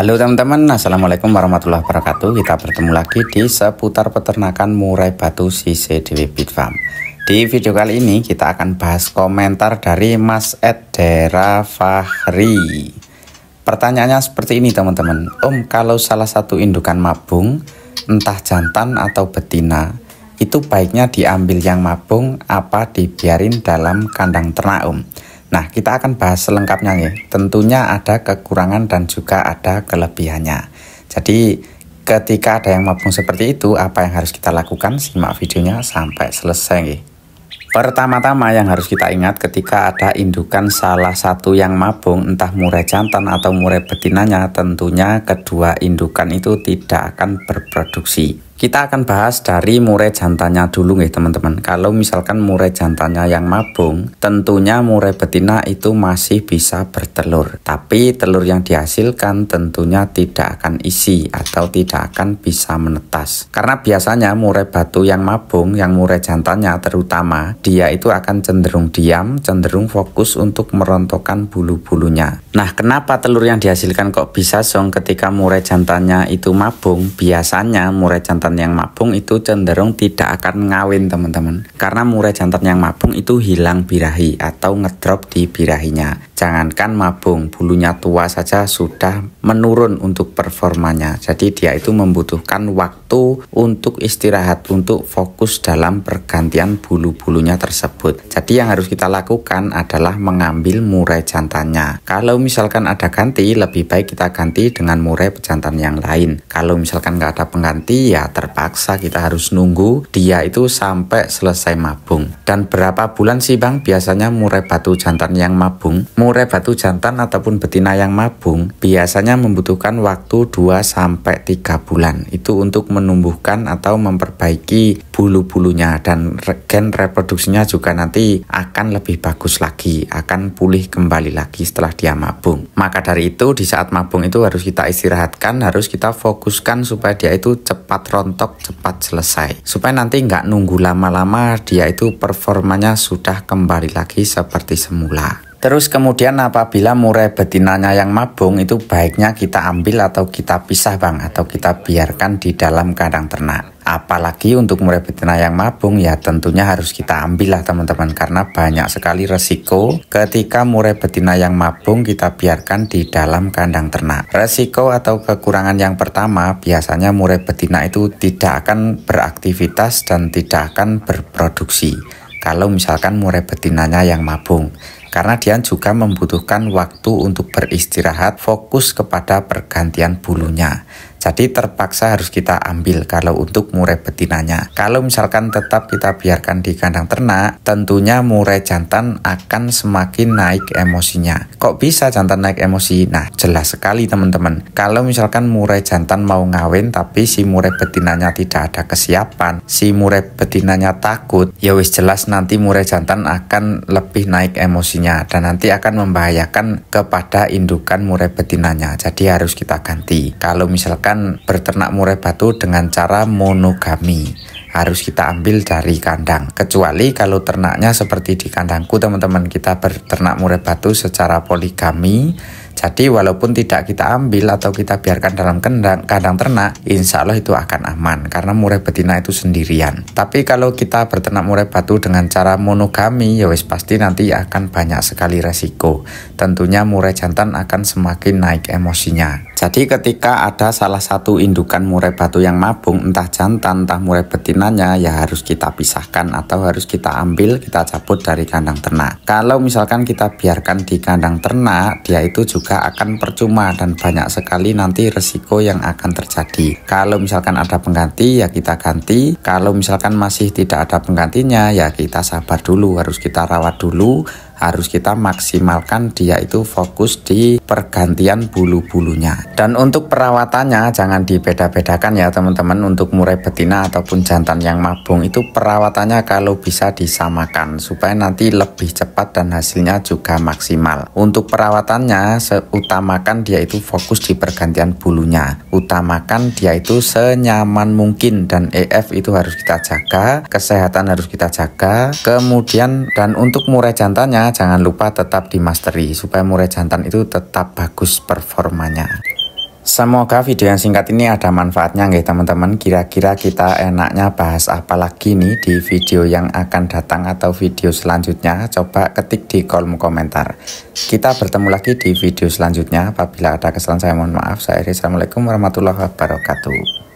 Halo teman-teman, assalamualaikum warahmatullahi wabarakatuh. Kita bertemu lagi di seputar peternakan murai batu CCDW Bit Farm. Di video kali ini kita akan bahas komentar dari Mas Ed Dera Fahri. Pertanyaannya seperti ini teman-teman. Om, kalau salah satu indukan mabung, entah jantan atau betina, itu baiknya diambil yang mabung apa dibiarin dalam kandang ternak Om? Nah, kita akan bahas selengkapnya ya. Tentunya ada kekurangan dan juga ada kelebihannya. Jadi, ketika ada yang mabung seperti itu, apa yang harus kita lakukan? Simak videonya sampai selesai ya. Pertama-tama yang harus kita ingat ketika ada indukan salah satu yang mabung, entah murai jantan atau murai betinanya, tentunya kedua indukan itu tidak akan berproduksi. Kita akan bahas dari murai jantannya dulu nih teman-teman. Kalau misalkan murai jantannya yang mabung, tentunya murai betina itu masih bisa bertelur. Tapi telur yang dihasilkan tentunya tidak akan isi atau tidak akan bisa menetas. Karena biasanya murai batu yang mabung, yang murai jantannya terutama, dia itu akan cenderung diam, cenderung fokus untuk merontokkan bulu-bulunya. Nah, kenapa telur yang dihasilkan kok bisa song ketika murai jantannya itu mabung? Biasanya murai jantan yang mabung itu cenderung tidak akan ngawin teman-teman, karena murai jantan yang mabung itu hilang birahi atau ngedrop di birahinya. Jangankan mabung, bulunya tua saja sudah menurun untuk performanya. Jadi dia itu membutuhkan waktu untuk istirahat, untuk fokus dalam pergantian bulu-bulunya tersebut. Jadi yang harus kita lakukan adalah mengambil murai jantannya. Kalau misalkan ada ganti, lebih baik kita ganti dengan murai jantan yang lain. Kalau misalkan nggak ada pengganti, ya terpaksa kita harus nunggu dia itu sampai selesai mabung. Dan berapa bulan sih Bang biasanya murai batu jantan yang mabung? Murai batu jantan ataupun betina yang mabung biasanya membutuhkan waktu 2-3 bulan. Itu untuk menumbuhkan atau memperbaiki bulu-bulunya, dan gen reproduksinya juga nanti akan lebih bagus lagi, akan pulih kembali lagi setelah dia mabung. Maka dari itu di saat mabung itu harus kita istirahatkan, harus kita fokuskan supaya dia itu cepat rontok, cepat selesai, supaya nanti nggak nunggu lama-lama, dia itu performanya sudah kembali lagi seperti semula. Terus kemudian apabila murai betinanya yang mabung itu baiknya kita ambil atau kita pisah Bang, atau kita biarkan di dalam kandang ternak. Apalagi untuk murai betina yang mabung ya tentunya harus kita ambil lah teman-teman, karena banyak sekali resiko ketika murai betina yang mabung kita biarkan di dalam kandang ternak. Resiko atau kekurangan yang pertama, biasanya murai betina itu tidak akan beraktivitas dan tidak akan berproduksi kalau misalkan murai betinanya yang mabung, karena dia juga membutuhkan waktu untuk beristirahat, fokus kepada pergantian bulunya. Jadi terpaksa harus kita ambil kalau untuk murai betinanya. Kalau misalkan tetap kita biarkan di kandang ternak, tentunya murai jantan akan semakin naik emosinya. Kok bisa jantan naik emosi? Nah, jelas sekali teman-teman. Kalau misalkan murai jantan mau ngawin tapi si murai betinanya tidak ada kesiapan, si murai betinanya takut, ya wis jelas nanti murai jantan akan lebih naik emosinya dan nanti akan membahayakan kepada indukan murai betinanya. Jadi harus kita ganti. Kalau misalkan berternak murai batu dengan cara monogami, harus kita ambil dari kandang. Kecuali kalau ternaknya seperti di kandangku teman-teman, kita berternak murai batu secara poligami. Jadi walaupun tidak kita ambil atau kita biarkan dalam kandang ternak, insya Allah itu akan aman karena murai betina itu sendirian. Tapi kalau kita berternak murai batu dengan cara monogami, ya wis pasti nanti akan banyak sekali resiko. Tentunya murai jantan akan semakin naik emosinya. Jadi ketika ada salah satu indukan murai batu yang mabung, entah jantan, entah murai betinanya, ya harus kita pisahkan atau harus kita ambil, kita cabut dari kandang ternak. Kalau misalkan kita biarkan di kandang ternak, dia itu juga akan percuma dan banyak sekali nanti resiko yang akan terjadi. Kalau misalkan ada pengganti, ya kita ganti. Kalau misalkan masih tidak ada penggantinya, ya kita sabar dulu, harus kita rawat dulu, harus kita maksimalkan dia itu fokus di pergantian bulu-bulunya. Dan untuk perawatannya jangan dibeda-bedakan ya teman-teman. Untuk murai betina ataupun jantan yang mabung itu perawatannya kalau bisa disamakan supaya nanti lebih cepat dan hasilnya juga maksimal. Untuk perawatannya utamakan dia itu fokus di pergantian bulunya, utamakan dia itu senyaman mungkin, dan EF itu harus kita jaga, kesehatan harus kita jaga. Kemudian dan untuk murai jantannya jangan lupa tetap dimasteri supaya murai jantan itu tetap bagus performanya. Semoga video yang singkat ini ada manfaatnya nggih teman-teman. Kira-kira kita enaknya bahas apa lagi nih di video yang akan datang atau video selanjutnya? Coba ketik di kolom komentar. Kita bertemu lagi di video selanjutnya. Apabila ada kesalahan saya mohon maaf. Saya Eri. Assalamualaikum warahmatullahi wabarakatuh.